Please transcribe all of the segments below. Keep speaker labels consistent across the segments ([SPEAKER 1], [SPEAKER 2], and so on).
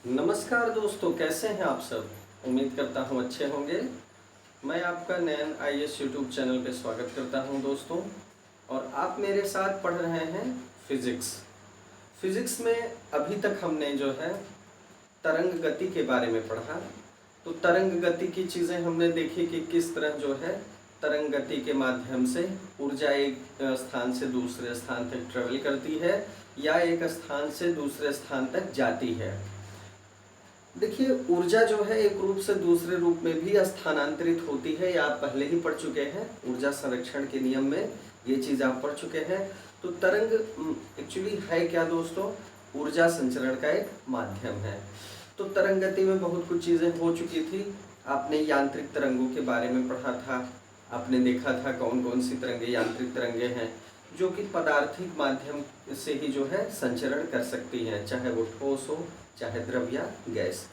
[SPEAKER 1] नमस्कार दोस्तों, कैसे हैं आप सब। उम्मीद करता हूं अच्छे होंगे। मैं आपका नैन आईएएस यूट्यूब चैनल पे स्वागत करता हूं दोस्तों। और आप मेरे साथ पढ़ रहे हैं फिजिक्स में अभी तक हमने जो है तरंग गति के बारे में पढ़ा। तो तरंग गति की चीज़ें हमने देखी कि किस तरह जो है तरंग गति के माध्यम से ऊर्जा एक स्थान से दूसरे स्थान तक ट्रेवल करती है या एक स्थान से दूसरे स्थान तक जाती है। देखिए, ऊर्जा जो है एक रूप से दूसरे रूप में भी स्थानांतरित होती है। या आप पहले ही पढ़ चुके हैं ऊर्जा संरक्षण के नियम में, ये चीज़ आप पढ़ चुके हैं। तो तरंग एक्चुअली है क्या दोस्तों? ऊर्जा संचरण का एक माध्यम है। तो तरंग गति में बहुत कुछ चीज़ें हो चुकी थी। आपने यांत्रिक तरंगों के बारे में पढ़ा था, आपने देखा था कौन कौन सी तरंगे यांत्रिक तरंगे हैं जो कि पदार्थिक माध्यम से ही जो है संचरण कर सकती हैं, चाहे वो ठोस हो चाहे द्रव या गैस।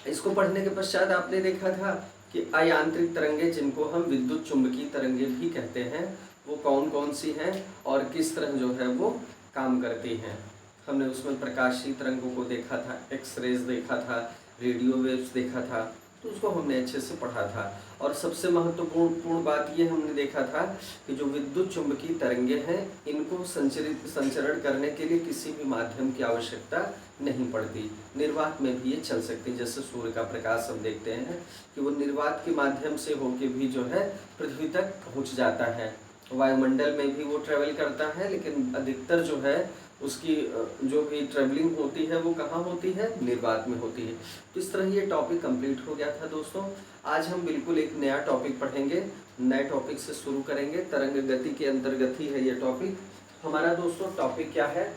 [SPEAKER 1] इसको पढ़ने के पश्चात आपने देखा था कि अयांत्रिक तरंगे, जिनको हम विद्युत चुंबकीय तरंगे भी कहते हैं, वो कौन कौन सी हैं और किस तरह जो है वो काम करती हैं। हमने उसमें प्रकाशीय तरंगों को देखा था, एक्सरेज देखा था, रेडियो वेव्स देखा था, तो उसको हमने अच्छे से पढ़ा था। और सबसे महत्वपूर्ण बात ये हमने देखा था कि जो विद्युत चुंबकीय तरंगे हैं, इनको संचरण करने के लिए किसी भी माध्यम की आवश्यकता नहीं पड़ती। निर्वात में भी ये चल सकती है। जैसे सूर्य का प्रकाश हम देखते हैं कि वो निर्वात के माध्यम से होके भी जो है पृथ्वी तक पहुंच जाता है। वायुमंडल में भी वो ट्रेवल करता है, लेकिन अधिकतर जो है उसकी जो भी ट्रेवलिंग होती है वो कहाँ होती है? निर्वात में होती है। तो इस तरह ये टॉपिक कंप्लीट हो गया था दोस्तों। आज हम बिल्कुल एक नया टॉपिक पढ़ेंगे, नए टॉपिक से शुरू करेंगे। तरंग गति के अंतर्गत ही है ये टॉपिक हमारा दोस्तों। टॉपिक क्या है?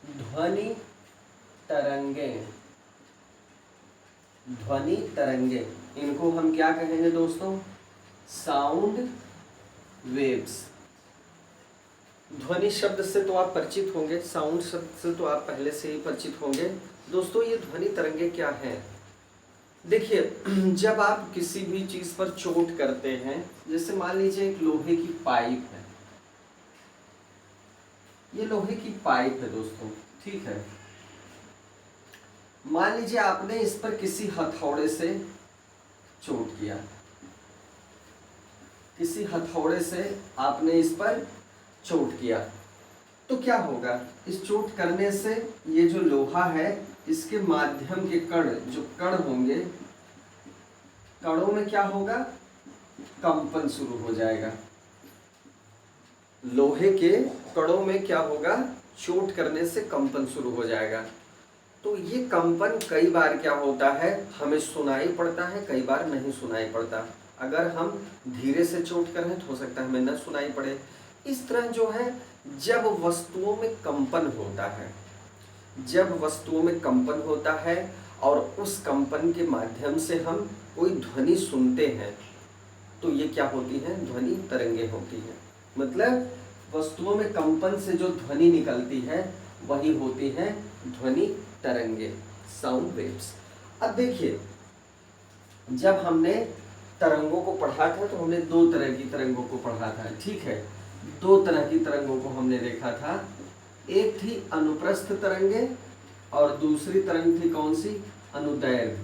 [SPEAKER 1] ध्वनि तरंगे। ध्वनि तरंगे, इनको हम क्या कहेंगे दोस्तों? Sound waves. ध्वनि शब्द से तो आप परिचित होंगे, साउंड शब्द से तो आप पहले से ही परिचित होंगे। दोस्तों, ये ध्वनि तरंगे क्या हैं? देखिए, जब आप किसी भी चीज पर चोट करते हैं, जैसे मान लीजिए एक लोहे की पाइप है, ये लोहे की पाइप है दोस्तों, ठीक है। मान लीजिए आपने इस पर किसी हथौड़े से चोट किया, किसी हथौड़े से आपने इस पर चोट किया, तो क्या होगा? इस चोट करने से ये जो लोहा है, इसके माध्यम के कण, जो कण होंगे, कणों में क्या होगा? कंपन शुरू हो जाएगा। लोहे के कणों में क्या होगा? चोट करने से कंपन शुरू हो जाएगा। तो ये कंपन कई बार क्या होता है, हमें सुनाई पड़ता है, कई बार नहीं सुनाई पड़ता। अगर हम धीरे से चोट करें तो हो सकता है हमें न सुनाई पड़े। इस तरह जो है, जब वस्तुओं में कंपन होता है, जब वस्तुओं में कंपन होता है और उस कंपन के माध्यम से हम कोई ध्वनि सुनते हैं, तो ये क्या होती है? ध्वनि तरंगे होती है। मतलब वस्तुओं में कंपन से जो ध्वनि निकलती है वही होती है ध्वनि तरंगे, साउंड वेव्स। अब देखिए, जब हमने तरंगों को पढ़ा था तो हमने दो तरह की तरंगों को पढ़ा था, ठीक है। दो तरह की तरंगों को हमने देखा था। एक थी अनुप्रस्थ तरंगे और दूसरी तरंग थी कौन सी? अनुदैर्घ्य।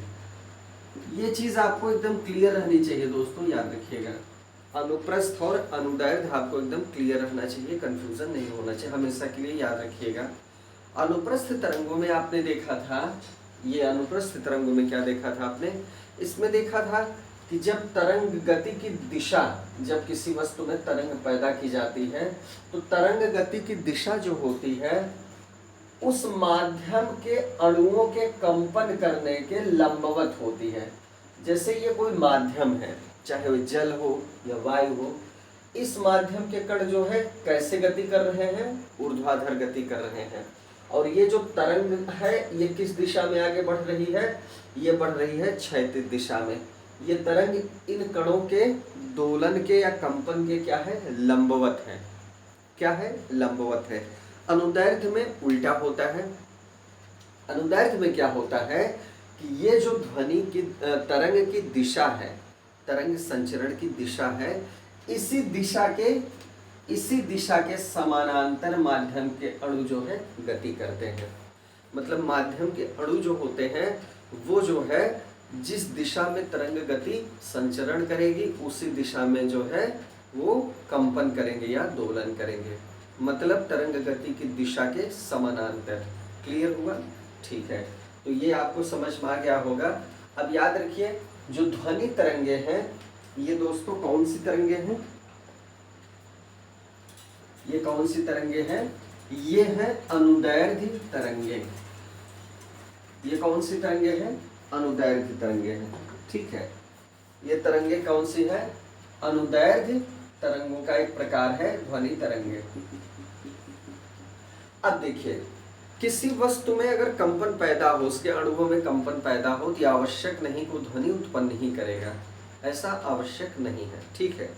[SPEAKER 1] ये चीज आपको एकदम क्लियर रहनी चाहिए दोस्तों, याद रखिएगा। अनुप्रस्थ और अनुदैर्घ्य आपको एकदम क्लियर रहना चाहिए, कंफ्यूजन नहीं होना चाहिए, हमेशा के लिए याद रखिएगा। अनुप्रस्थ तरंगों में आपने देखा था, ये अनुप्रस्थ तरंगों में क्या देखा था आपने? इसमें देखा था कि जब तरंग गति की दिशा, जब किसी वस्तु में तरंग पैदा की जाती है, तो तरंग गति की दिशा जो होती है उस माध्यम के अणुओं के कंपन करने के लंबवत होती है। जैसे ये कोई माध्यम है, चाहे वो जल हो या वायु हो, इस माध्यम के कण जो है कैसे गति कर रहे हैं? ऊर्ध्वाधर गति कर रहे हैं। और ये जो तरंग है ये किस दिशा में आगे बढ़ रही है? ये बढ़ रही है क्षैतिज दिशा में। ये तरंग इन कणों के दोलन के या कंपन के क्या है? लंबवत है। क्या है? लंबवत है। अनुदैर्घ्य में उल्टा होता है। अनुदैर्घ्य में क्या होता है कि ये जो ध्वनि की तरंग की दिशा है, तरंग संचरण की दिशा है, इसी दिशा के समानांतर माध्यम के अणु जो है गति करते हैं। मतलब माध्यम के अणु जो होते हैं वो जो है जिस दिशा में तरंग गति संचरण करेगी उसी दिशा में जो है वो कंपन करेंगे या दोलन करेंगे, मतलब तरंग गति की दिशा के समानांतर। क्लियर हुआ? ठीक है, तो ये आपको समझ में आ गया होगा। अब याद रखिए जो ध्वनि तरंगे हैं ये दोस्तों कौन सी तरंगे हैं? ये कौन सी तरंगे हैं? ये हैं अनुदैर्ध्य तरंगे। ये कौन सी तरंगे हैं? अनुदैर्ध्य तरंगे हैं। ठीक है, ये तरंगे कौन सी है? अनुदैर्ध्य तरंगों का एक प्रकार है ध्वनि तरंगे। अब देखिए किसी वस्तु में अगर कंपन पैदा हो, उसके अणुओं में कंपन पैदा हो तो आवश्यक नहीं कि ध्वनि उत्पन्न ही करेगा, ऐसा आवश्यक नहीं है। ठीक है,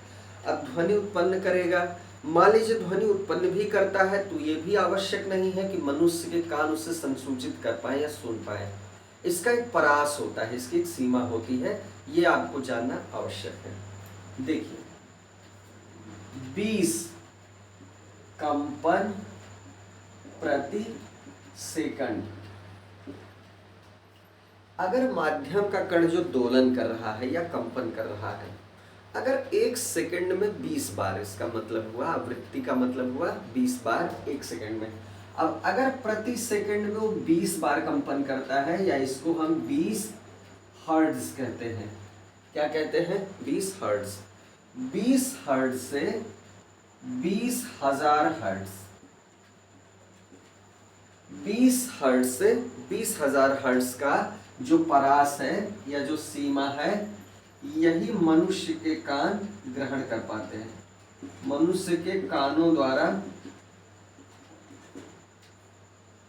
[SPEAKER 1] अब ध्वनि उत्पन्न करेगा, मान लीजिए ध्वनि उत्पन्न भी करता है तो ये भी आवश्यक नहीं है कि मनुष्य के कान उसे संसूचित कर पाए या सुन पाए। इसका एक परास होता है, इसकी एक सीमा होती है, ये आपको जानना आवश्यक है। देखिए 20 कंपन प्रति सेकंड, अगर माध्यम का कण जो दोलन कर रहा है या कंपन कर रहा है, अगर 1 सेकंड में 20 बार, इसका मतलब हुआ आवृत्ति का मतलब हुआ 20 बार 1 सेकंड में। अब अगर प्रति सेकंड में वो 20 बार कंपन करता है, या इसको हम 20 हर्ट्ज कहते हैं। क्या कहते हैं? 20 हर्ट्ज। 20 हर्ट्ज से 20,000 हर्ट्ज, 20 हर्ट्ज से 20,000 हर्ट्ज का जो परास है या जो सीमा है, यही मनुष्य के कान ग्रहण कर पाते हैं। मनुष्य के कानों द्वारा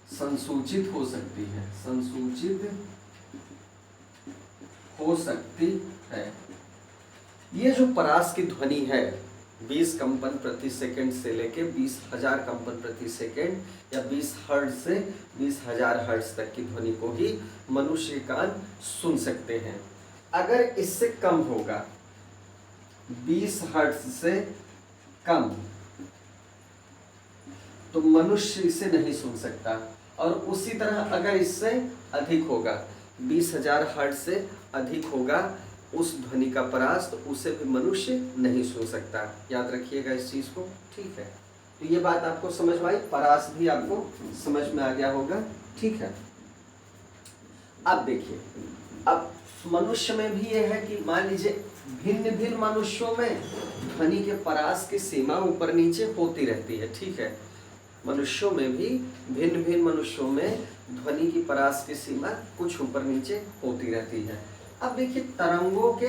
[SPEAKER 1] संसूचित हो सकती है, संसूचित हो सकती है। ये जो परास की ध्वनि है 20 कंपन प्रति सेकंड से लेके 20,000 कंपन प्रति सेकंड या 20 हर्ट्ज से 20,000 हर्ट्ज तक की ध्वनि को ही मनुष्य के कान सुन सकते हैं। अगर इससे कम होगा, 20 हर्ट्ज से कम, तो मनुष्य इसे नहीं सुन सकता। और उसी तरह अगर इससे अधिक होगा, 20,000 हर्ट्ज से अधिक होगा उस ध्वनि का परास, तो उसे भी मनुष्य नहीं सुन सकता। याद रखिएगा इस चीज को। ठीक है, तो ये बात आपको समझ में आई, परास भी आपको समझ में आ गया होगा। ठीक है, अब देखिए, अब मनुष्य में भी ये है कि मान लीजिए भिन्न भिन्न मनुष्यों में ध्वनि के परास की सीमा ऊपर नीचे होती रहती है। ठीक है, मनुष्यों में भी भिन्न भिन्न मनुष्यों में ध्वनि की परास की सीमा कुछ ऊपर नीचे होती रहती है। अब देखिए तरंगों के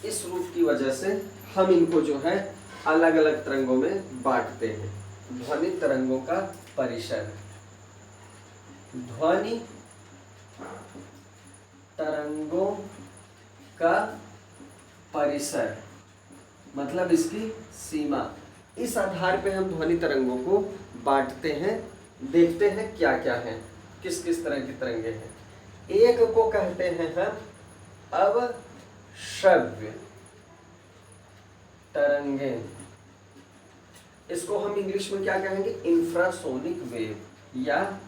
[SPEAKER 1] इस रूप की वजह से हम इनको जो है अलग अलग तरंगों में बांटते हैं। ध्वनि तरंगों का परिसर, ध्वनि तरंगों का परिसर मतलब इसकी सीमा। इस आधार पे हम ध्वनि तरंगों को बांटते हैं, देखते हैं क्या क्या है, किस किस तरह की तरंगे हैं। एक को कहते हैं हम अवश्रव्य तरंगे, इसको हम इंग्लिश में क्या कहेंगे? इंफ्रासोनिक वेव या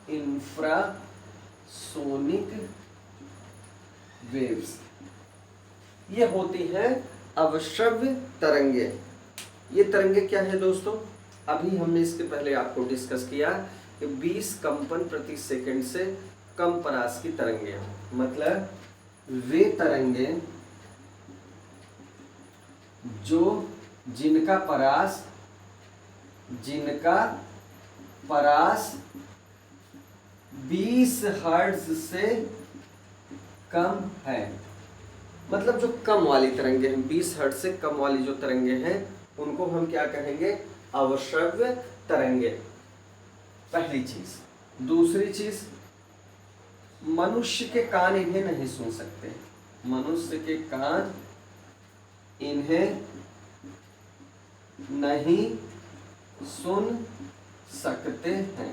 [SPEAKER 1] इंफ्रासोनिक वेव्स, ये होती है अवश्रव्य तरंगे। ये तरंगे क्या है दोस्तों? अभी हमने इसके पहले आपको डिस्कस किया कि 20 कंपन प्रति सेकंड से कम परास की तरंगे, मतलब वे तरंगे जो जिनका परास 20 हर्ट्ज से कम है। मतलब जो कम वाली तरंगे हैं, 20 हर्ट्ज से कम वाली जो तरंगे हैं उनको हम क्या कहेंगे? अवश्रव्य तरंगे। पहली चीज। दूसरी चीज, मनुष्य के कान इन्हें नहीं सुन सकते। मनुष्य के कान इन्हें नहीं सुन सकते हैं,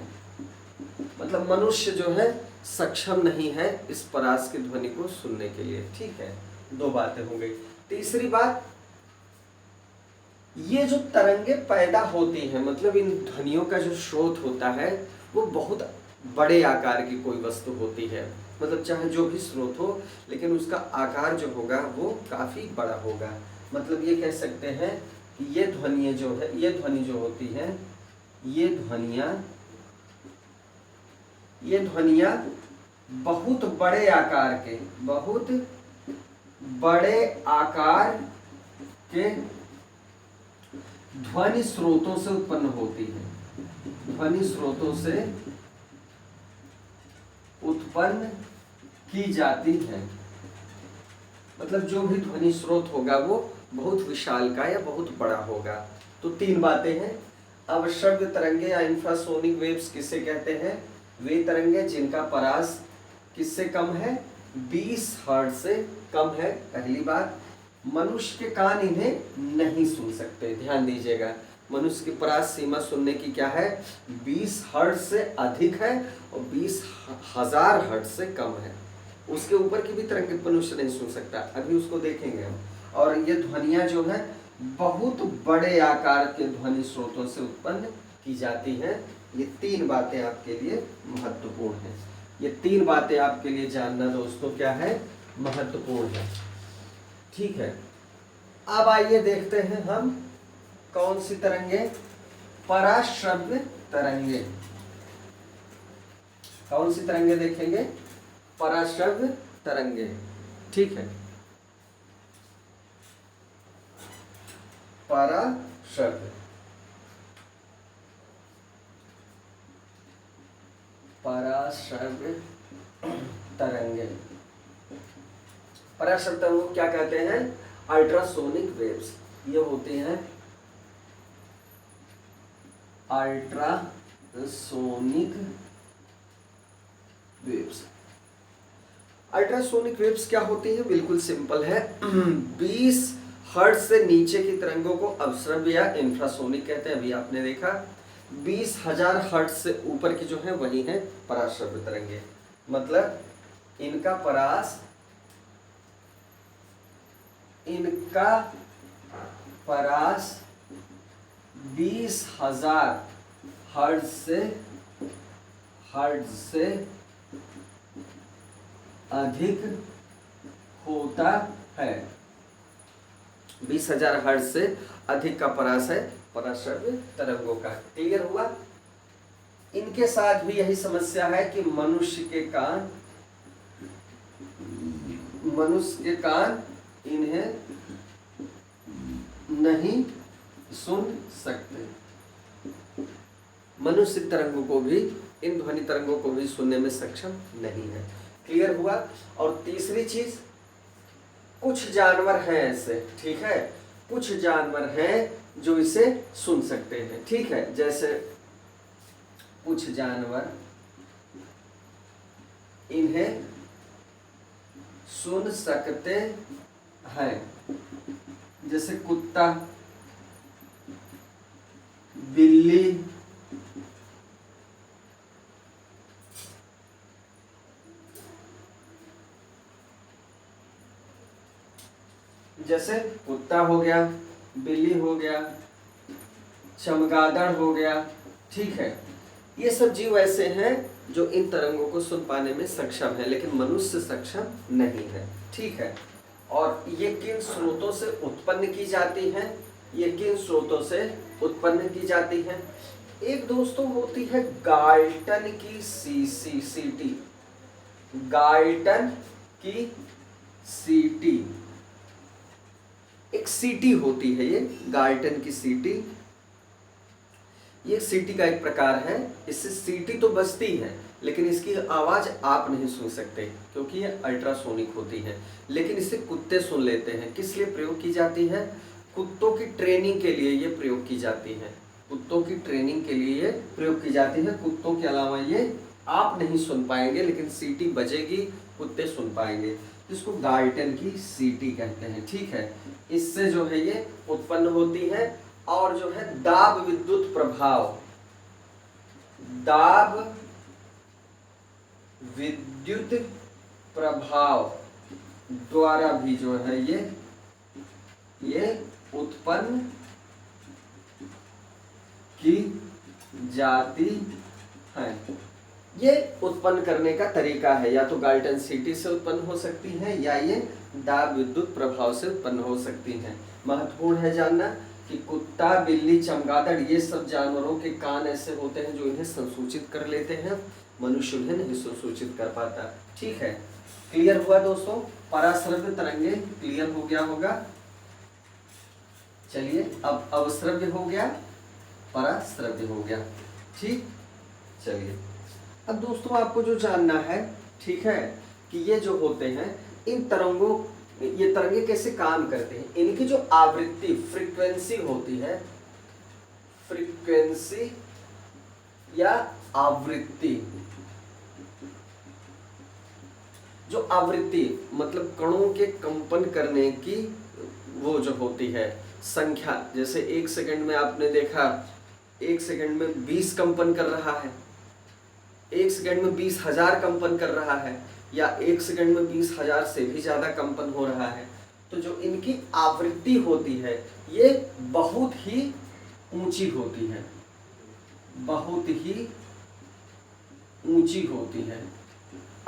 [SPEAKER 1] मतलब मनुष्य जो है सक्षम नहीं है इस परास की ध्वनि को सुनने के लिए। ठीक है, दो बातें हो गई। तीसरी बात, ये जो तरंगे पैदा होती हैं, मतलब इन ध्वनियों का जो स्रोत होता है वो बहुत बड़े आकार की कोई वस्तु होती है, मतलब चाहे जो भी स्रोत हो लेकिन उसका आकार जो होगा वो काफ़ी बड़ा होगा। मतलब ये कह सकते हैं कि ये ध्वनियाँ जो है, ये ध्वनि जो होती है, ये ध्वनियाँ बहुत बड़े आकार के, बहुत बड़े आकार के ध्वनि स्रोतों से उत्पन्न होती है, ध्वनि स्रोतों से उत्पन्न की जाती है। मतलब जो भी ध्वनि स्रोत होगा वो बहुत विशाल का या बहुत बड़ा होगा। तो तीन बातें हैं। अब श्रव्य तरंगे या इंफ्रासोनिक वेव्स किसे कहते हैं? वे तरंगे जिनका परास किससे कम है? 20 हर्ट्ज से कम है। पहली बात, मनुष्य के कान इन्हें नहीं सुन सकते, ध्यान दीजिएगा। मनुष्य की परास सीमा सुनने की क्या है? 20 हर्ट्ज से अधिक है और 20,000 हर्ट्ज से कम है। उसके ऊपर की भी तरंगे मनुष्य नहीं सुन सकता, अभी उसको देखेंगे हम। और ये ध्वनियाँ जो है बहुत बड़े आकार के ध्वनि स्रोतों से उत्पन्न की जाती हैं। ये तीन बातें आपके लिए महत्वपूर्ण हैं। ये तीन बातें आपके लिए जानना दोस्तों क्या है? महत्वपूर्ण है। ठीक है, अब आइए देखते हैं हम कौन सी तरंगे? पराश्रव्य तरंगे। कौन सी तरंगे देखेंगे? पराश्रव्य तरंगे। ठीक है, पराश्रव्य, पराश्रव्य तरंगे। पराश्रव्य तरंगों क्या कहते हैं? Ultrasonic waves. ये होती हैं अल्ट्रासोनिक वेव्स। अल्ट्रासोनिक वेव्स क्या होती है? बिल्कुल सिंपल है। 20 हर्ट्ज से नीचे की तरंगों को अवश्रव्य या इंफ्रासोनिक कहते हैं। अभी आपने देखा 20,000 हर्ट्ज से ऊपर की जो है वही है पराश्रव्य तरंगे। मतलब इनका परास 20,000 हर्ट्ज से अधिक होता है। 20,000 हर्ट्ज से अधिक का परास है पराश्रव्य तरंगों का। क्लियर हुआ? इनके साथ भी यही समस्या है कि मनुष्य के कान इन्हें नहीं सुन सकते। मनुष्य तरंगों को भी, इन ध्वनि तरंगों को भी सुनने में सक्षम नहीं है। क्लियर हुआ? और तीसरी चीज, कुछ जानवर हैं ऐसे, ठीक है, कुछ जानवर हैं जो इसे सुन सकते हैं। ठीक है, जैसे कुछ जानवर इन्हें सुन सकते हैं, जैसे कुत्ता, बिल्ली, जैसे कुत्ता हो गया, बिल्ली हो गया, चमगादड़ हो गया। ठीक है, ये सब जीव ऐसे हैं जो इन तरंगों को सुन पाने में सक्षम है, लेकिन मनुष्य सक्षम नहीं है। ठीक है, और ये किन स्रोतों से उत्पन्न की जाती हैं? ये किन स्रोतों से उत्पन्न की जाती हैं? एक दोस्तों होती है गाल्टन की सीटी, गाल्टन की सीटी, एक सीटी होती है ये गाल्टन की सीटी। ये सीटी का एक प्रकार है। इससे सीटी तो बजती है लेकिन इसकी आवाज आप नहीं सुन सकते क्योंकि ये अल्ट्रासोनिक होती है, लेकिन इसे कुत्ते सुन लेते हैं। किस लिए प्रयोग की जाती है? कुत्तों की ट्रेनिंग के लिए ये प्रयोग की जाती है। कुत्तों की ट्रेनिंग के लिए ये प्रयोग की जाती है। कुत्तों के अलावा ये आप नहीं सुन पाएंगे, लेकिन सीटी बजेगी, कुत्ते सुन पाएंगे। इसको गाल्टन की सीटी कहते हैं। ठीक है, इससे जो है ये उत्पन्न होती है। और जो है दाब विद्युत प्रभाव, दाब विद्युत प्रभाव द्वारा भी जो है ये उत्पन्न की जाती है। ये उत्पन्न करने का तरीका है, या तो गाल्टन सीटी से उत्पन्न हो सकती है या ये दाब विद्युत प्रभाव से उत्पन्न हो सकती है। महत्वपूर्ण है जानना कि कुत्ता, बिल्ली, चमगादड़ ये सब जानवरों के कान ऐसे होते हैं जो इन्हें संसूचित कर लेते हैं, मनुष्य उन्हें नहीं संसूचित कर पाता। ठीक है, क्लियर हुआ दोस्तों? पराश्रव्य तरंगे क्लियर हो गया होगा। चलिए अब अवश्रव्य हो गया, पराश्रव्य हो गया। ठीक, चलिए अब दोस्तों आपको जो जानना है, ठीक है, कि ये जो होते हैं इन तरंगों, ये तरंगे कैसे काम करते हैं, इनकी जो आवृत्ति फ्रीक्वेंसी होती है, फ्रीक्वेंसी या आवृत्ति, जो आवृत्ति मतलब कणों के कंपन करने की वो जो होती है संख्या, जैसे 1 सेकंड में आपने देखा 1 सेकंड में 20 कंपन कर रहा है, 1 सेकंड में 20,000 कंपन कर रहा है, या 1 सेकंड में 20,000 से भी ज्यादा कंपन हो रहा है। तो जो इनकी आवृत्ति होती है ये बहुत ही ऊंची होती है, बहुत ही ऊंची होती है।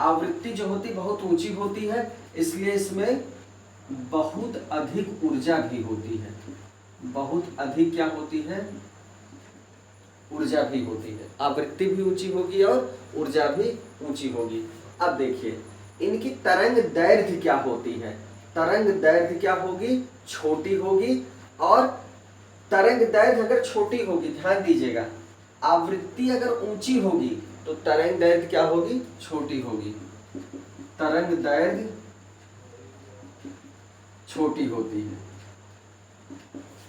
[SPEAKER 1] आवृत्ति जो होती बहुत ऊंची होती है, इसलिए इसमें बहुत अधिक ऊर्जा भी होती है, बहुत अधिक क्या होती है, ऊर्जा भी होती है। आवृत्ति भी ऊंची होगी और ऊर्जा भी ऊंची होगी। अब देखिए इनकी तरंग दैर्घ्य क्या होती है, तरंग दैर्घ्य क्या होगी, छोटी होगी। और तरंग दैर्घ्य अगर छोटी होगी, ध्यान दीजिएगा, आवृत्ति अगर ऊंची होगी तो तरंग दैर्घ्य क्या होगी, छोटी होगी। तरंग दैर्घ्य छोटी होती है,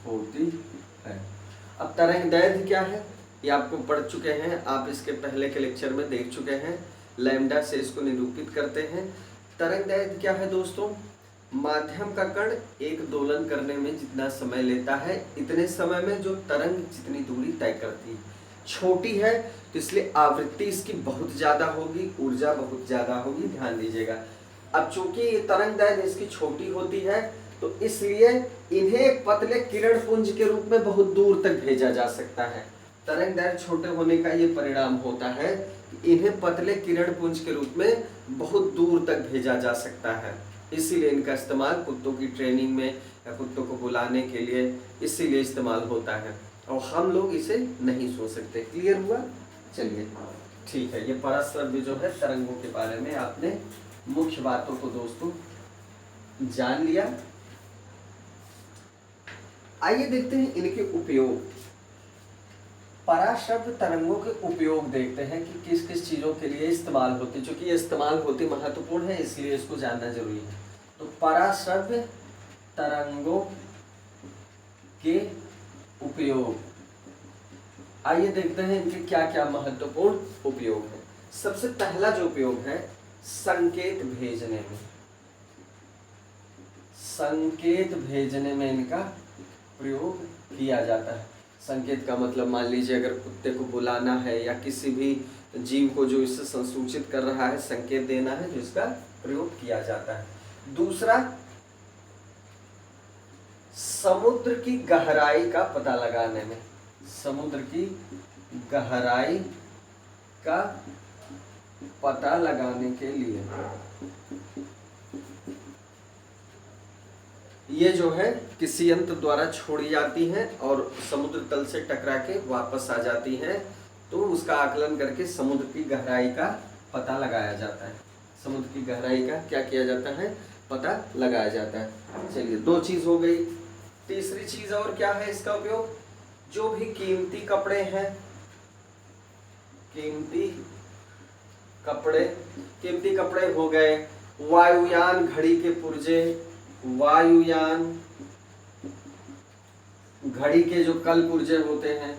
[SPEAKER 1] होती है। अब तरंग दैर्घ्य क्या है ये आपको पढ़ चुके हैं, आप इसके पहले के लेक्चर में देख चुके हैं। लैम्डा से इसको निरूपित करते हैं। तरंग दैर्घ्य क्या है दोस्तों, माध्यम का कण एक दोलन करने में जितना समय लेता है, इतने समय में जो तरंग जितनी दूरी तय करती है। छोटी है तो इसलिए आवृत्ति इसकी बहुत ज्यादा होगी, ऊर्जा बहुत ज्यादा होगी, ध्यान दीजिएगा। अब चूंकि ये तरंग दैर्घ्य इसकी छोटी होती है तो इसलिए इन्हें एक पतले किरण पुंज के रूप में बहुत दूर तक भेजा जा सकता है। तरंग दैर्घ्य छोटे होने का ये परिणाम होता है कि इन्हें पतले किरण पुंज के रूप में बहुत दूर तक भेजा जा सकता है। इसीलिए इनका इस्तेमाल कुत्तों की ट्रेनिंग में या कुत्तों को बुलाने के लिए इसीलिए इस्तेमाल होता है, और हम लोग इसे नहीं सोच सकते। क्लियर हुआ? चलिए ठीक है, ये पराश्रव्य जो है तरंगों के बारे में आपने मुख्य बातों को दोस्तों जान लिया। आइए देखते हैं इनके उपयोग, पराश्रव्य तरंगों के उपयोग देखते हैं कि किस किस चीजों के लिए इस्तेमाल होती है। चूंकि ये इस्तेमाल होती महत्वपूर्ण है इसलिए इसको जानना जरूरी है। तो पराश्रव्य तरंगों के उपयोग, आइए देखते हैं इनके क्या क्या महत्वपूर्ण उपयोग है। सबसे पहला जो उपयोग है संकेत भेजने में, संकेत भेजने में इनका प्रयोग किया जाता है। संकेत का मतलब मान लीजिए अगर कुत्ते को बुलाना है या किसी भी जीव को जो इससे संसूचित कर रहा है संकेत देना है, तो इसका प्रयोग किया जाता है। दूसरा, समुद्र की गहराई का पता लगाने में, समुद्र की गहराई का पता लगाने के लिए ये जो है किसी यंत्र द्वारा छोड़ी जाती हैं और समुद्र तल से टकरा के वापस आ जाती हैं, तो उसका आकलन करके समुद्र की गहराई का पता लगाया जाता है। समुद्र की गहराई का क्या किया जाता है, पता लगाया जाता है। चलिए 2 चीज हो गई। तीसरी चीज और क्या है इसका उपयोग, जो भी कीमती कपड़े हैं, कीमती कपड़े हो गए, वायुयान घड़ी के पुर्जे, वायुयान घड़ी के जो कल पुर्जे होते हैं,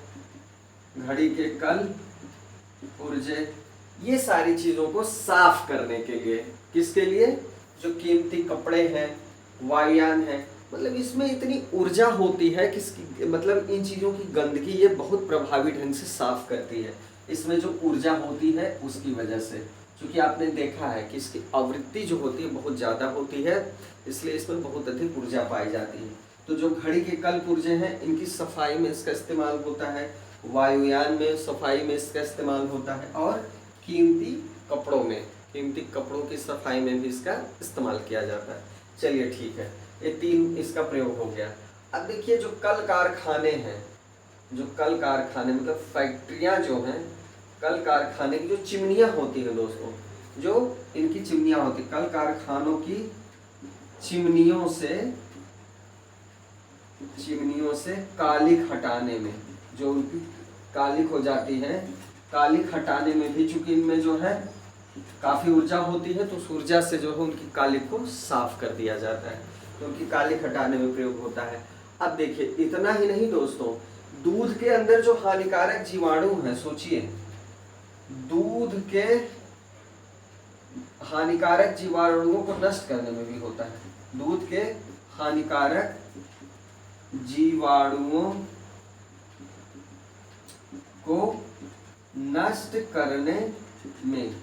[SPEAKER 1] घड़ी के कल पुर्जे, ये सारी चीजों को साफ करने के लिए, किसके लिए, जो कीमती कपड़े हैं, वायुयान है, मतलब इसमें इतनी ऊर्जा होती है कि मतलब इन चीजों की गंदगी ये बहुत प्रभावी ढंग से साफ करती है। इसमें जो ऊर्जा होती है उसकी वजह से, क्योंकि आपने देखा है कि इसकी आवृत्ति जो होती है बहुत ज़्यादा होती है, इसलिए इसमें बहुत अधिक ऊर्जा पाई जाती है। तो जो घड़ी के कल पुर्जे हैं इनकी सफाई में इसका इस्तेमाल होता है। वायुयान में सफाई में इसका इस्तेमाल होता है, और कीमती कपड़ों में, कीमती कपड़ों की सफाई में भी इसका इस्तेमाल किया जाता है। चलिए ठीक है, ये 3 इसका प्रयोग हो गया। अब देखिए जो कल कारखाने हैं, जो कल कारखाने मतलब फैक्ट्रियां जो हैं, कल कारखाने की जो चिमनियां होती हैं दोस्तों, जो इनकी चिमनियां होती, कल कारखानों की चिमनियों से कालिख हटाने में, जो उनकी कालिख हो जाती है, कालिख हटाने में भी चूंकि इनमें जो है काफी ऊर्जा होती है, तो उस ऊर्जा से जो है उनकी कालिख को साफ कर दिया जाता है, तो उनकी कालिख हटाने में प्रयोग होता है। अब देखिए इतना ही नहीं दोस्तों, दूध के अंदर जो हानिकारक जीवाणु हैं, सोचिए दूध के हानिकारक जीवाणुओं को नष्ट करने में भी होता है, दूध के हानिकारक जीवाणुओं को नष्ट करने में,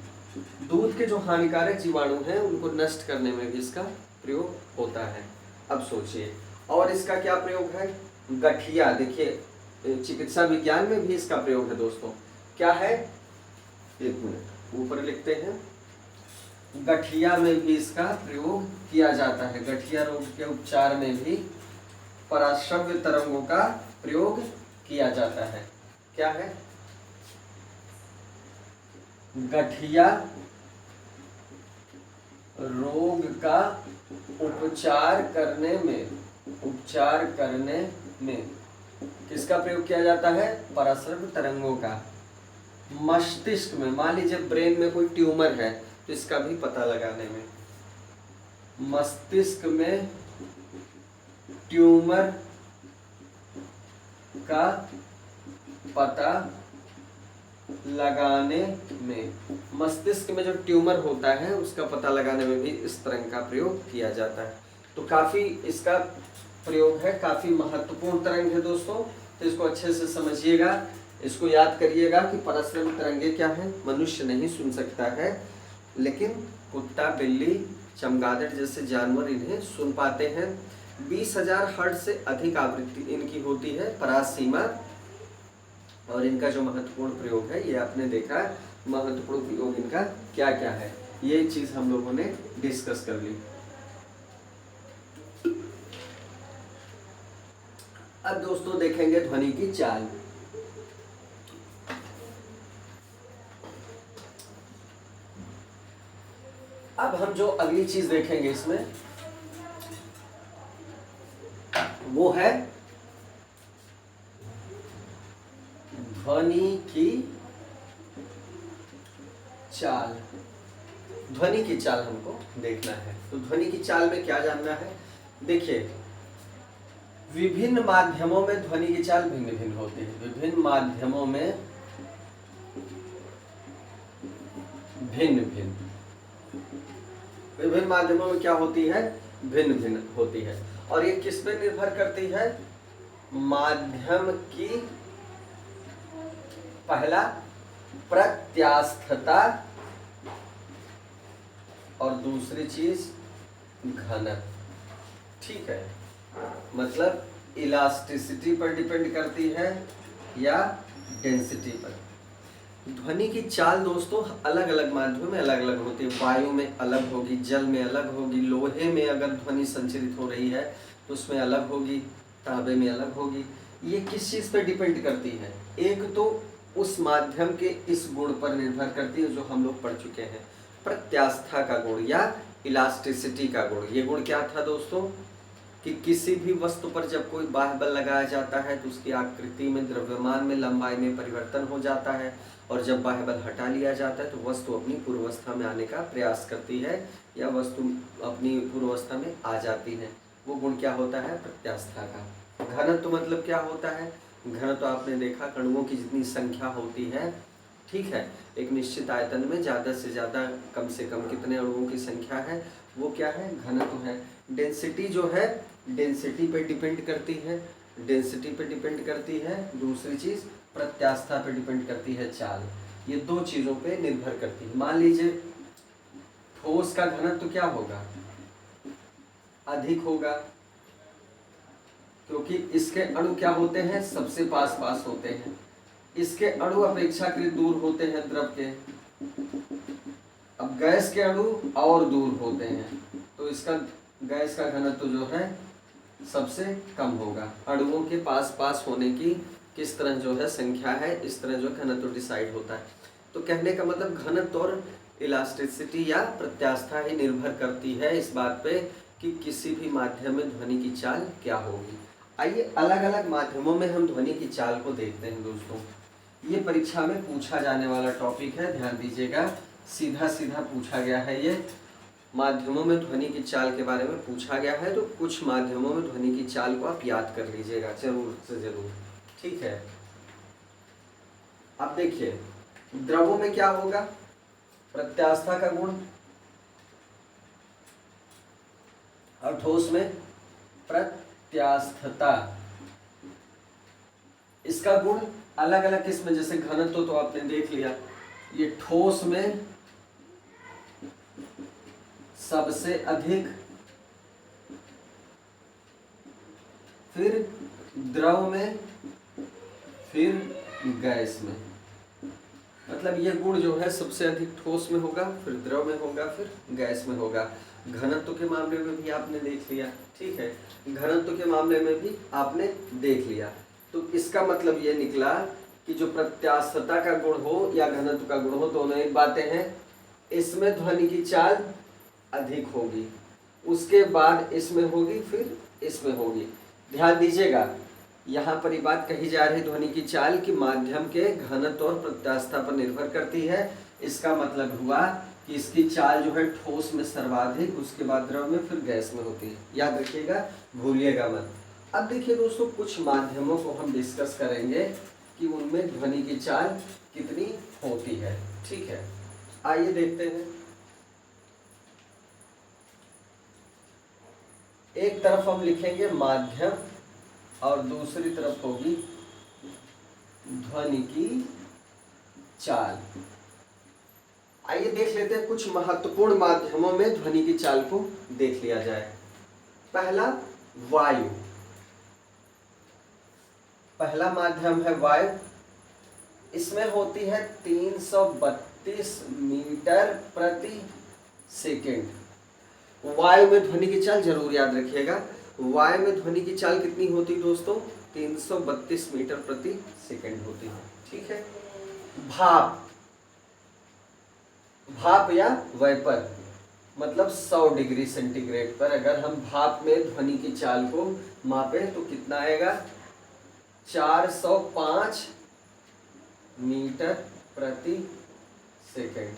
[SPEAKER 1] दूध के जो हानिकारक जीवाणु हैं उनको नष्ट करने में भी इसका प्रयोग होता है। अब सोचिए और इसका क्या प्रयोग है, गठिया, देखिए चिकित्सा विज्ञान में भी इसका प्रयोग है दोस्तों, क्या है, एक मिनट ऊपर लिखते हैं, गठिया में भी इसका प्रयोग किया जाता है, गठिया रोग के उपचार में भी पराश्रव्य तरंगों का प्रयोग किया जाता है। क्या है, गठिया रोग का उपचार करने में किसका प्रयोग किया जाता है, पराश्रव्य तरंगों का। मस्तिष्क में, मान लीजिए ब्रेन में कोई ट्यूमर है तो इसका भी पता लगाने में, मस्तिष्क में ट्यूमर का पता लगाने में, मस्तिष्क में जो ट्यूमर होता है उसका पता लगाने में भी इस तरंग का प्रयोग किया जाता है। तो काफी इसका प्रयोग है, काफी महत्वपूर्ण तरंग है दोस्तों, तो इसको अच्छे से समझिएगा, इसको याद करिएगा कि पराश्रव्य तरंगे क्या है, मनुष्य नहीं सुन सकता है, लेकिन कुत्ता, बिल्ली, चमगादड़ जैसे जानवर इन्हें सुन पाते हैं। 20,000 हर्ट्ज से अधिक आवृत्ति इनकी होती है परास सीमा, और इनका जो महत्वपूर्ण प्रयोग है ये आपने देखा, महत्वपूर्ण प्रयोग इनका क्या क्या है, ये चीज हम लोगों ने डिस्कस कर ली। अब दोस्तों देखेंगे ध्वनि की चाल। अब हम जो अगली चीज देखेंगे इसमें वो है ध्वनि की चाल। ध्वनि की चाल हमको देखना है, तो ध्वनि की चाल में क्या जानना है, देखिए विभिन्न माध्यमों में ध्वनि की चाल भिन्न भिन्न होती है, विभिन्न माध्यमों में विभिन्न माध्यमों में क्या होती है, भिन्न भिन्न होती है, और ये किस पे निर्भर करती है, माध्यम की पहला प्रत्यास्थता और दूसरी चीज घनत्व, ठीक है, मतलब इलास्टिसिटी पर डिपेंड करती है या डेंसिटी पर। ध्वनि की चाल दोस्तों अलग अलग माध्यमों में अलग अलग होती है, वायु में अलग होगी, जल में अलग होगी, लोहे में अगर ध्वनि संचरित हो रही है तो उसमें अलग होगी, तांबे में अलग होगी। ये किस चीज़ पर डिपेंड करती है, एक तो उस माध्यम के इस गुण पर निर्भर करती है जो हम लोग पढ़ चुके हैं, प्रत्यास्था का गुण या इलास्टिसिटी का गुण। ये गुण क्या था दोस्तों कि किसी भी वस्तु पर जब कोई बाह्य बल लगाया जाता है तो उसकी आकृति में, द्रव्यमान में, लंबाई में परिवर्तन हो जाता है, और जब बाह्य बल हटा लिया जाता है तो वस्तु अपनी पूर्वावस्था में आने का प्रयास करती है या वस्तु अपनी पूर्वावस्था में आ जाती है। वो गुण क्या होता है, प्रत्यास्था का। घनत्व मतलब क्या होता है, घनत्व आपने देखा कणुओं की जितनी संख्या होती है, ठीक है, एक निश्चित आयतन में ज़्यादा से ज़्यादा कम से कम कितने अणुओं की संख्या है, वो क्या है, घनत्व है। डेंसिटी जो है डेंसिटी पे डिपेंड करती है, डेंसिटी पे डिपेंड करती है, दूसरी चीज़ प्रत्यास्था पे डिपेंड करती है चाल। ये दो चीज़ों पे निर्भर करती है। मान लीजिए ठोस का घनत्व क्या होगा, अधिक होगा, क्योंकि इसके अणु क्या होते हैं, सबसे पास पास होते हैं, इसके अणु अपेक्षाकृत दूर होते हैं द्रव के। अब गैस के अणु और दूर होते हैं, तो इसका गैस का घनत्व जो है सबसे कम होगा। अणुओं के पास पास होने की किस तरह जो है संख्या है, इस तरह जो घनत्व डिसाइड होता है। तो कहने का मतलब घनत्व और इलास्टिसिटी या प्रत्यास्था ही निर्भर करती है इस बात पे कि किसी भी माध्यम में ध्वनि की चाल क्या होगी। आइए अलग अलग माध्यमों में हम ध्वनि की चाल को देखते हैं दोस्तों। ये परीक्षा में पूछा जाने वाला टॉपिक है, ध्यान दीजिएगा। सीधा सीधा पूछा गया है, ये माध्यमों में ध्वनि की चाल के बारे में पूछा गया है। तो कुछ माध्यमों में ध्वनि की चाल को आप याद कर लीजिएगा जरूर से जरूर, ठीक है। अब देखिए द्रवों में क्या होगा, प्रत्यास्था का गुण, और ठोस में प्रत्यास्थता। इसका गुण अलग अलग किस्म, जैसे घनत्व तो आपने देख लिया, ये ठोस में सबसे अधिक, फिर द्रव में, फिर गैस में। मतलब ये गुण जो है सबसे अधिक ठोस में होगा, फिर द्रव में होगा, फिर गैस में होगा। घनत्व के मामले में भी आपने देख लिया, ठीक है, घनत्व के मामले में भी आपने देख लिया। तो इसका मतलब ये निकला कि जो प्रत्यास्थता का गुण हो या घनत्व का गुण हो, दोनों एक बातें हैं। इसमें ध्वनि की चाल अधिक होगी, उसके बाद इसमें होगी, फिर इसमें होगी। ध्यान दीजिएगा, यहाँ पर ये बात कही जा रही ध्वनि की चाल की माध्यम के घनत्व और प्रत्यास्था पर निर्भर करती है। इसका मतलब हुआ कि इसकी चाल जो है ठोस में सर्वाधिक, उसके बाद द्रव में, फिर गैस में होती है। याद रखिएगा, भूलिएगा मत। अब देखिए दोस्तों, कुछ माध्यमों को हम डिस्कस करेंगे कि उनमें ध्वनि की चाल कितनी होती है, ठीक है। आइए देखते हैं। एक तरफ हम लिखेंगे माध्यम और दूसरी तरफ होगी ध्वनि की चाल। आइए देख लेते हैं, कुछ महत्वपूर्ण माध्यमों में ध्वनि की चाल को देख लिया जाए। पहला वायु, पहला माध्यम है वायु। इसमें होती है 332 मीटर प्रति सेकेंड। वायु में ध्वनि की चाल जरूर याद रखिएगा। वायु में ध्वनि की चाल कितनी होती दोस्तों, 332 मीटर प्रति सेकेंड होती है, ठीक है। भाप, भाप या वेपर, मतलब 100 डिग्री सेंटीग्रेड पर अगर हम भाप में ध्वनि की चाल को मापें तो कितना आएगा, 405 मीटर प्रति सेकेंड।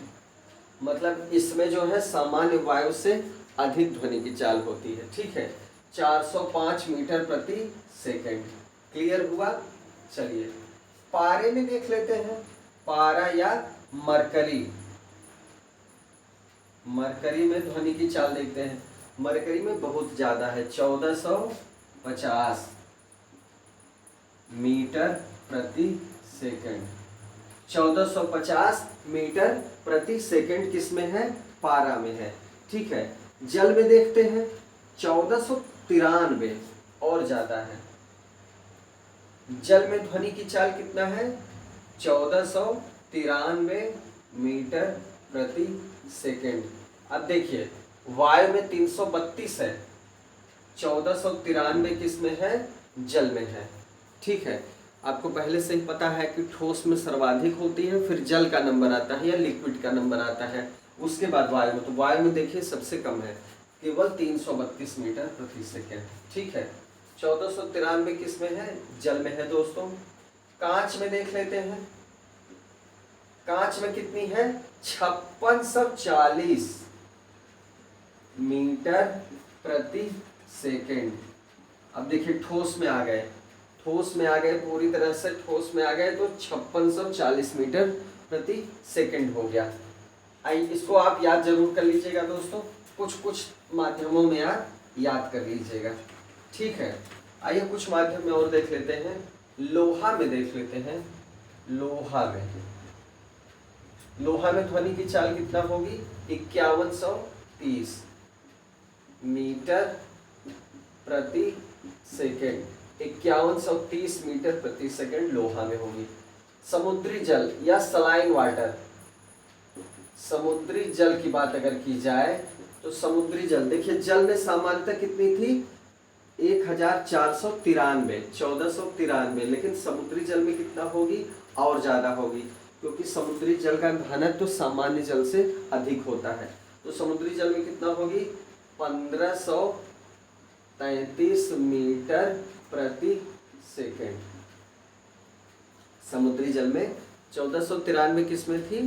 [SPEAKER 1] मतलब इसमें जो है सामान्य वायु से अधिक ध्वनि की चाल होती है, ठीक है। 405 मीटर प्रति सेकेंड। क्लियर हुआ। चलिए पारे में देख लेते हैं। पारा या मरकरी, मरकरी में ध्वनि की चाल देखते हैं। मरकरी में बहुत ज्यादा है, 1450 मीटर प्रति सेकेंड। 1450 मीटर प्रति सेकेंड किसमें है, पारा में है, ठीक है। जल में देखते हैं 1493, और ज्यादा है। जल में ध्वनि की चाल कितना है, 1493 मीटर प्रति सेकेंड। अब देखिए वायु में 332 है, 1493 किस में है, जल में है, ठीक है। आपको पहले से ही पता है कि ठोस में सर्वाधिक होती है, फिर जल का नंबर आता है या लिक्विड का नंबर आता है, उसके बाद वायु में। तो वायु में देखिए सबसे कम है, केवल 332 मीटर प्रति सेकेंड, ठीक है। 1493 किस में है, जल में है दोस्तों। कांच में देख लेते हैं। कांच में कितनी है, 5640 मीटर प्रति सेकेंड। अब देखिए ठोस में आ गए, ठोस में आ गए, पूरी तरह से ठोस में आ गए तो 5640 मीटर प्रति सेकेंड हो गया। आइए इसको आप याद जरूर कर लीजिएगा दोस्तों, कुछ कुछ माध्यमों में आप याद कर लीजिएगा, ठीक है। आइए कुछ माध्यम में और देख लेते हैं। लोहा में देख लेते हैं। लोहा में ध्वनि की चाल कितना होगी, 5130 मीटर प्रति सेकेंड। 5130 मीटर प्रति सेकेंड लोहा में होगी। समुद्री जल या सलाइन वाटर, समुद्री जल की बात अगर की जाए तो समुद्री जल, देखिए जल में सामान्यता कितनी थी 1493, 1493, लेकिन समुद्री जल में कितना होगी और ज्यादा होगी, क्योंकि समुद्री जल का घनत्व तो सामान्य जल से अधिक होता है। तो समुद्री जल में कितना होगी 1533 मीटर प्रति सेकेंड। समुद्री जल में 1493 किस में थी,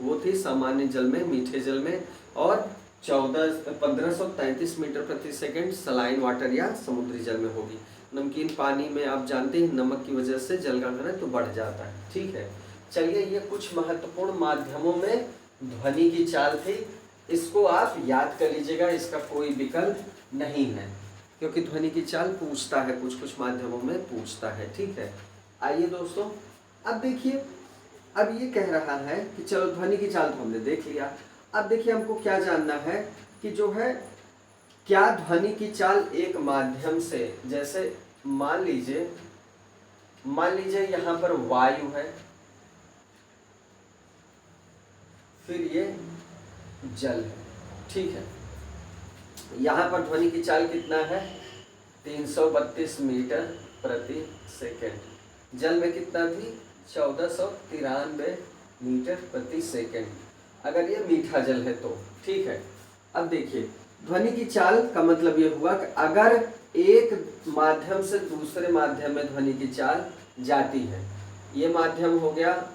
[SPEAKER 1] वो थी सामान्य जल में, मीठे जल में, और 1533 मीटर प्रति सेकेंड सलाइन वाटर या समुद्री जल में होगी। नमकीन पानी में आप जानते हैं नमक की वजह से जल का घनत्व तो बढ़ जाता है। ठीक है, चलिए ये कुछ महत्वपूर्ण माध्यमों में ध्वनि की चाल थी, इसको आप याद कर लीजिएगा, इसका कोई विकल्प नहीं है, क्योंकि ध्वनि की चाल पूछता है, कुछ कुछ माध्यमों में पूछता है। ठीक है, आइए दोस्तों, अब देखिए, अब ये कह रहा है कि चलो ध्वनि की चाल तो हमने देख लिया, अब देखिए हमको क्या जानना है कि जो है क्या ध्वनि की चाल एक माध्यम से, जैसे मान लीजिए यहाँ पर वायु है, फिर ये जल है। ठीक है, यहाँ पर ध्वनि की चाल कितना है 332 मीटर प्रति सेकेंड, जल में कितना थी 1493 मीटर प्रति सेकेंड, अगर ये मीठा जल है तो। ठीक है, अब देखिए ध्वनि की चाल का मतलब ये हुआ कि अगर एक माध्यम से दूसरे माध्यम में ध्वनि की चाल जाती है, ये माध्यम हो गया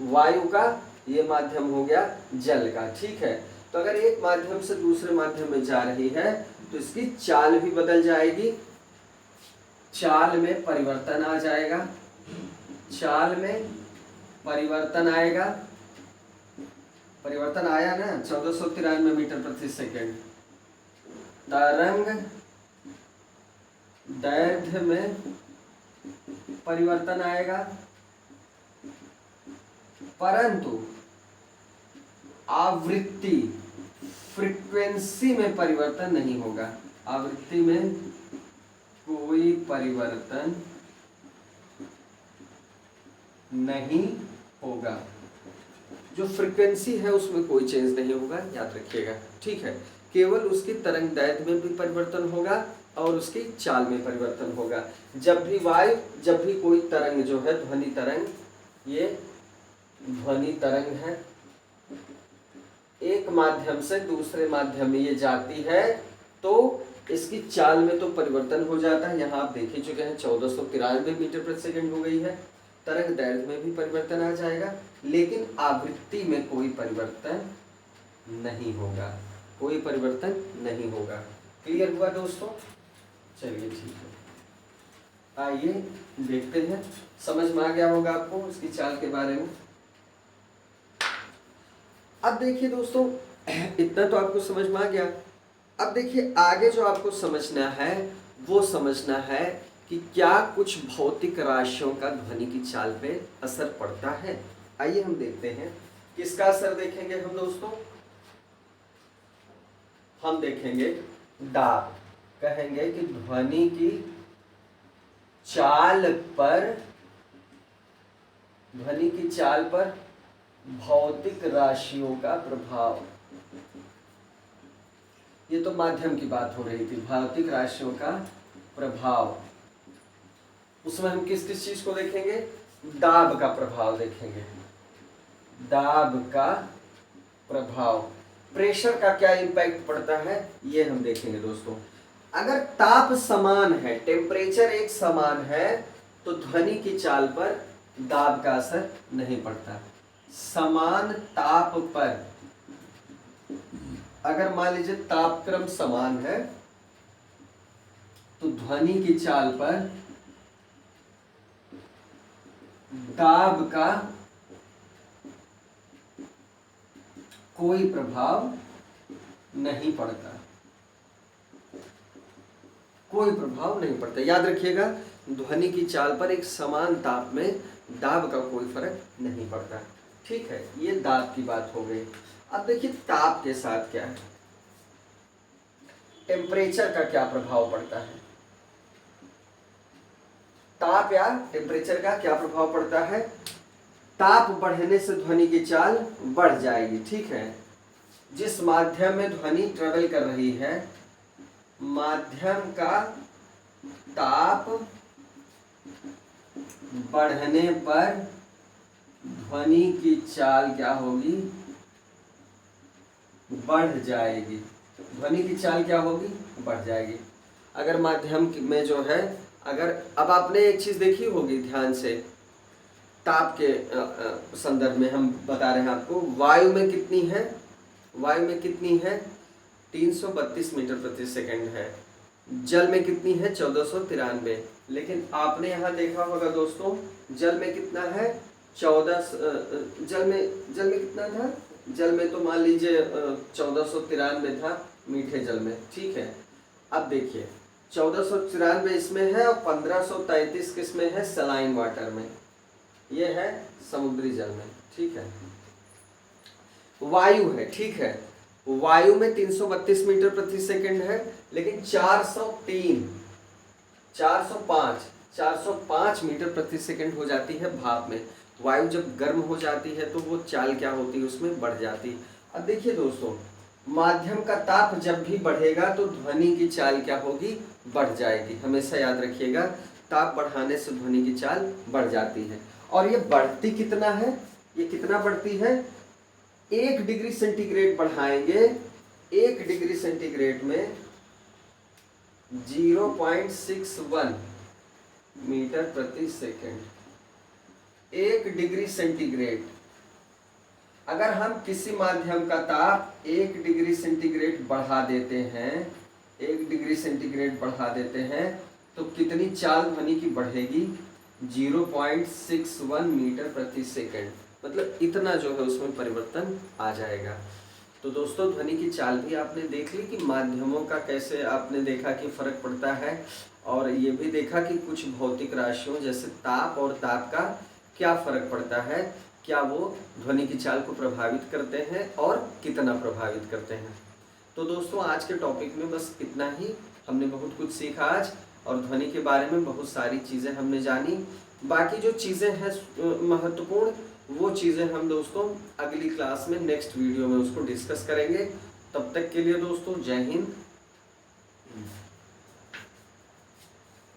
[SPEAKER 1] वायु का, ये माध्यम हो गया जल का। ठीक है, तो अगर एक माध्यम से दूसरे माध्यम में जा रही है तो इसकी चाल भी बदल जाएगी, चाल में परिवर्तन आ जाएगा, चाल में परिवर्तन आएगा, परिवर्तन आया ना 1493 मीटर प्रति सेकेंड, तरंग दैर्घ्य में परिवर्तन आएगा, परंतु आवृत्ति फ्रीक्वेंसी में परिवर्तन नहीं होगा, आवृत्ति में कोई परिवर्तन नहीं होगा, जो फ्रीक्वेंसी है उसमें कोई चेंज नहीं होगा, याद रखिएगा। ठीक है, केवल उसकी तरंग दैर्घ्य में भी परिवर्तन होगा और उसकी चाल में परिवर्तन होगा। जब भी कोई तरंग जो है ध्वनि तरंग, ये ध्वनि तरंग है, एक माध्यम से दूसरे माध्यम में ये जाती है तो इसकी चाल में तो परिवर्तन हो जाता है, यहाँ आप देख ही चुके हैं 1493 मीटर प्रति सेकंड हो गई है, तरंग दैर्घ्य में भी परिवर्तन आ जाएगा, लेकिन आवृत्ति में कोई परिवर्तन नहीं होगा, कोई परिवर्तन नहीं होगा। क्लियर हुआ दोस्तों? चलिए ठीक है, आइए देखते हैं, समझ में आ गया होगा आपको इसकी चाल के बारे में। अब देखिए दोस्तों, इतना तो आपको समझ में आ गया। अब देखिए आगे जो आपको समझना है वो समझना है कि क्या कुछ भौतिक राशियों का ध्वनि की चाल पे असर पड़ता है। आइए हम देखते हैं किसका असर देखेंगे हम दोस्तों। हम देखेंगे दाब, कहेंगे कि ध्वनि की चाल पर भौतिक राशियों का प्रभाव। ये तो माध्यम की बात हो रही थी, भौतिक राशियों का प्रभाव। उसमें हम किस किस चीज को देखेंगे, दाब का प्रभाव देखेंगे, दाब का प्रभाव, प्रेशर का क्या इम्पैक्ट पड़ता है ये हम देखेंगे दोस्तों। अगर ताप समान है, टेम्परेचर एक समान है, तो ध्वनि की चाल पर दाब का असर नहीं पड़ता। समान ताप पर, अगर मान लीजिए तापक्रम समान है तो ध्वनि की चाल पर दाब का कोई प्रभाव नहीं पड़ता, कोई प्रभाव नहीं पड़ता। याद रखिएगा, ध्वनि की चाल पर एक समान ताप में दाब का कोई फर्क नहीं पड़ता। ठीक है, ये दाब की बात हो गई। अब देखिए ताप के साथ क्या है, टेम्परेचर का क्या प्रभाव पड़ता है। ताप या टेम्परेचर का क्या प्रभाव पड़ता है, ताप बढ़ने से ध्वनि की चाल बढ़ जाएगी। ठीक है, जिस माध्यम में ध्वनि ट्रेवल कर रही है, माध्यम का ताप बढ़ने पर ध्वनि की चाल क्या होगी, बढ़ जाएगी। ध्वनि की चाल क्या होगी, बढ़ जाएगी। अगर माध्यम में जो है, अगर अब आपने एक चीज देखी होगी ध्यान से, ताप के संदर्भ में हम बता रहे हैं आपको, वायु में कितनी है, वायु में कितनी है 332 मीटर प्रति सेकंड है, जल में कितनी है 1493। लेकिन आपने यहाँ देखा होगा दोस्तों, जल में कितना है 14, जल में कितना था, जल में तो मान लीजिए 1493 था मीठे जल में। ठीक है, अब देखिए 1493 इसमें है और 1533 किस में है, सलाइन वाटर में, ये है समुद्री जल में। ठीक है, वायु है। ठीक है, वायु में 332 मीटर प्रति सेकंड है, लेकिन 405 मीटर प्रति सेकंड हो जाती है भाप में। वायु जब गर्म हो जाती है तो वो चाल क्या होती है, उसमें बढ़ जाती है। अब देखिए दोस्तों, माध्यम का ताप जब भी बढ़ेगा तो ध्वनि की चाल क्या होगी, बढ़ जाएगी। हमेशा याद रखिएगा, ताप बढ़ाने से ध्वनि की चाल बढ़ जाती है। और ये बढ़ती कितना है, ये कितना बढ़ती है, 1 डिग्री सेंटीग्रेड बढ़ाएंगे, 1 डिग्री सेंटीग्रेड में 0.61 मीटर प्रति सेकंड। 1 डिग्री सेंटीग्रेड, अगर हम किसी माध्यम का ताप 1 डिग्री सेंटीग्रेड बढ़ा देते हैं, 1 डिग्री सेंटीग्रेड बढ़ा देते हैं, तो कितनी चाल ध्वनि की बढ़ेगी, 0.61 मीटर प्रति सेकंड। मतलब इतना जो है उसमें परिवर्तन आ जाएगा। तो दोस्तों, ध्वनि की चाल भी आपने देख ली कि माध्यमों का कैसे आपने देखा कि फर्क पड़ता है, और ये भी देखा कि कुछ भौतिक राशियों जैसे ताप और ताप का क्या फर्क पड़ता है, क्या वो ध्वनि की चाल को प्रभावित करते हैं और कितना प्रभावित करते हैं। तो दोस्तों, आज के टॉपिक में बस इतना ही। हमने बहुत कुछ सीखा आज, और ध्वनि के बारे में बहुत सारी चीज़ें हमने जानी। बाकी जो चीज़ें हैं महत्वपूर्ण, वो चीज़ें हम दोस्तों अगली क्लास में नेक्स्ट वीडियो में उसको डिस्कस करेंगे। तब तक के लिए दोस्तों, जय हिंद,